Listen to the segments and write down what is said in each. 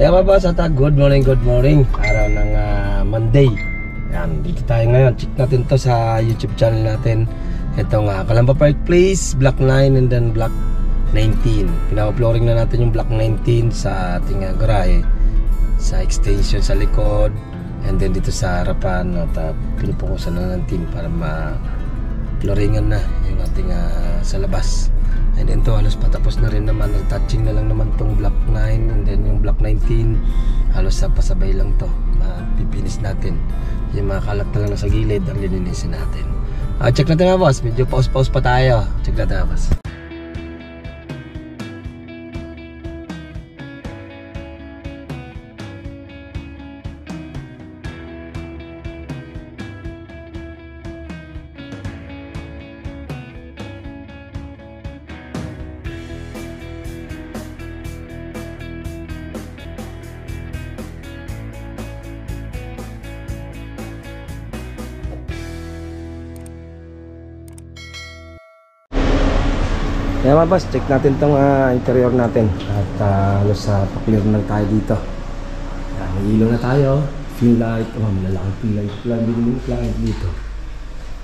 Kaya mga boss, good morning. Araw ng Monday. Yan, dito tayo ngayon. Check natin to sa YouTube channel natin. Ito nga, Calamba Park Place, Block 9 and then Block 19. Pina-flooring na natin yung Block 19 sa ating garahe. Sa extension sa likod. And then dito sa harapan. At pinupukusan na natin para ma-flooringan na yung ating sa labas. And then to, halos patapos na rin naman. Touching na lang naman tong Block 9 and then yung Block 19. Halos pasabay lang to. Pipinis natin. Yung mga kalat na lang sa gilid ang lininisin natin. Check natin mga boss. Medyo pause pa tayo. Check natin mga boss. Kaya mga boss, check natin itong interior natin. At halos pa-clear na tayo dito. May ilaw na tayo. Fill light. Malalaking fill light. Lang dito.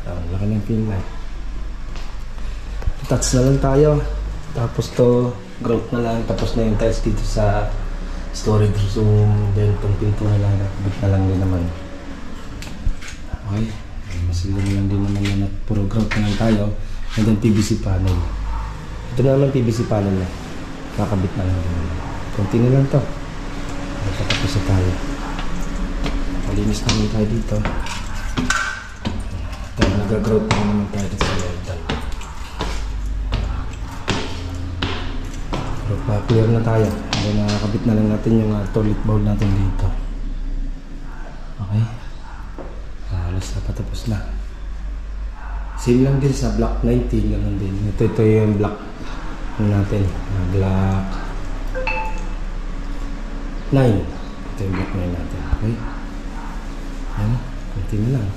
Laki ng fill light. Touch na lang tayo. Tapos to, grout na lang. Tapos na yung tiles dito sa storage room. Then itong pinto na lang. Nakabit na lang din naman. Okay. Masilang lang din naman yan at puro grout na lang tayo. And then PVC panel. Ito na naman PVC panel na. Nakabit na lang din. Kunti na lang to. Tapos na tayo. Malinis na naman tayo dito. Ito, nag-grout na naman tayo dito sa loob. Pero pa-clear na tayo. Then nakakabit na lang natin yung toilet bowl natin dito. Okay. Halos na patapos na. Same lang din sa Block 19. Ganun din. Ito yung Block natin. Block 9. Ito yung Block 9 natin. Okay. Ayan. Kunti na lang.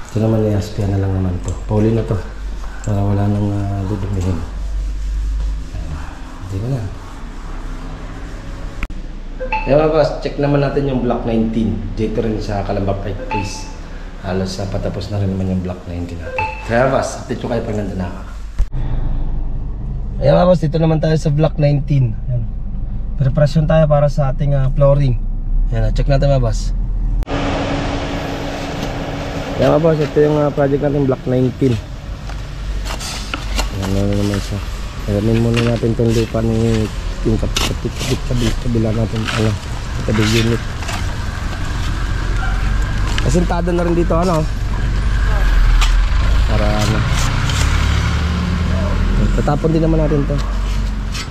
Ito naman i-aspia na lang naman to. Pauli na to. Para wala nang dudumihin. Kunti na lang. Ayan mga boss. Check naman natin yung Block 19. Dito rin sa Calamba Park Place. Halos patapos na rin naman yung Block 19 natin. Kaya boss, update ko kayo pag nandun na ako. Ayan mga boss, dito naman tayo sa Block 19. Ayan. Preparasyon tayo para sa ating flooring. Ayan, check natin mga boss. Ayan mga boss, ito yung project natin Block 19. Ayan naman siya. Alamin muna natin itong lupa ng yung kabila natin. Kabila unit. Asintado na rin dito para tatapon din naman natin to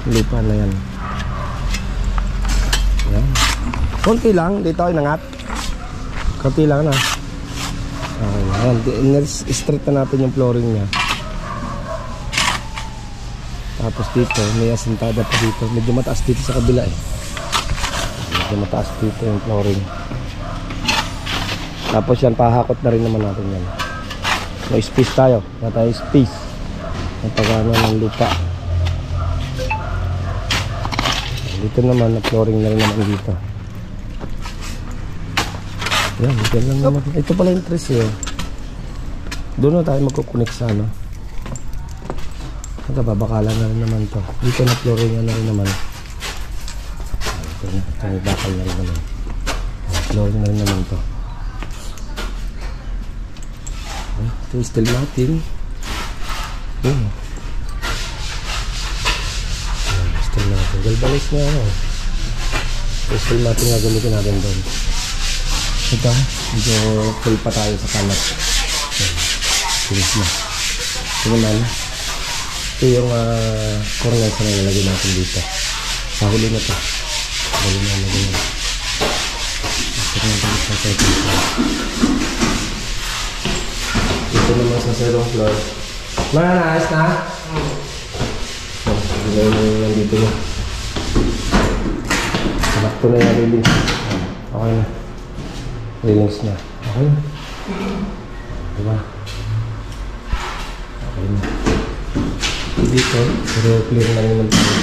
lupa na yan. Yan. Konti lang dito inangat. Konti lang na. Okay, straight na natin yung flooring niya. Tapos dito may asintada pa dito. Medyo mataas dito sa kabila medyo mataas dito yung flooring. Tapos yan, pahakot na rin naman natin yan. May space tayo. Wala tayo space. Napagano ng lupa. Dito naman, na-flooring na rin naman dito. Yan, dito lang naman. Ito pala yung tres Doon na tayo magkukunik sa Ito, babakalan na rin naman to. Dito na-flooring na rin naman. Ito na, may bakal na rin naman. Flooring na rin naman to. Ito yung steel matting. Steel matting. Galvanize na ito steel matting nga gamitin natin doon. Ito, medyo full pa tayo sa kalat. Finish na. Ito naman. Ito yung corners na nalagay natin dito. Sa huli na ito. Huli na nalagay na. Ito naman sa second floor. Ito naman sa zero floor. Naayos na? Ilagay mo yung dito na. Sakto na yung release. Okay na. Release na. Okay na. Diba? Okay na. Dito, pero clear na rin naman tayo.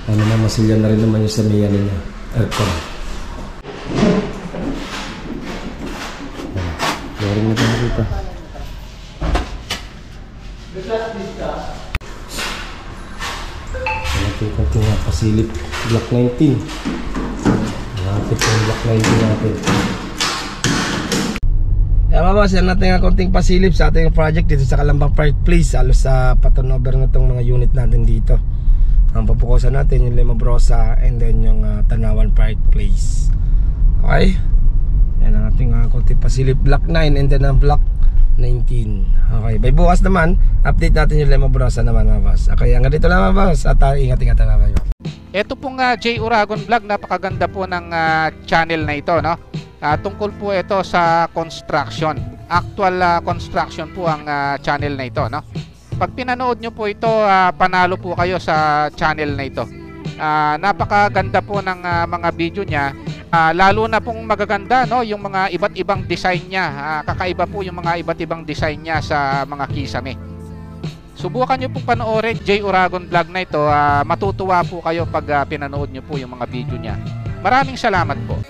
Ano na, masilyan na rin naman yung samiyan nila. aircon. Flooring na tayo dito. Natin konting pasilip. Block 19. Malapit yung block 19 natin. Kaya mga boss, yan natin nga konting pasilip sa ating project dito sa Calamba Park Place. Halos sa paturnover na itong mga unit natin dito. Ang papukusan natin yung Lima Brosa and then yung Tanawan Park Place. Okay? Yan ang ating konting pasilip. Block 9 and then ang block 19. Okay, by bukas naman, update natin yung Lima Brosa naman mga boss. Okay, hanggang dito lang mga boss. At ingat-ingat na kayo. Ito pong J. Uragon Vlog, napakaganda po ng channel na ito, no? Tungkol po ito sa construction. Actual construction po ang channel na ito, no? Pag pinanood nyo po ito, panalo po kayo sa channel na ito. Napakaganda po ng mga video niya. Lalo na pong magaganda, no, yung mga iba't ibang design niya. Kakaiba po yung mga iba't ibang design niya sa mga kisame. Subukan nyo pong panoorin J. Uragon Vlog na ito. Matutuwa po kayo pag pinanood nyo po yung mga video niya. Maraming salamat po.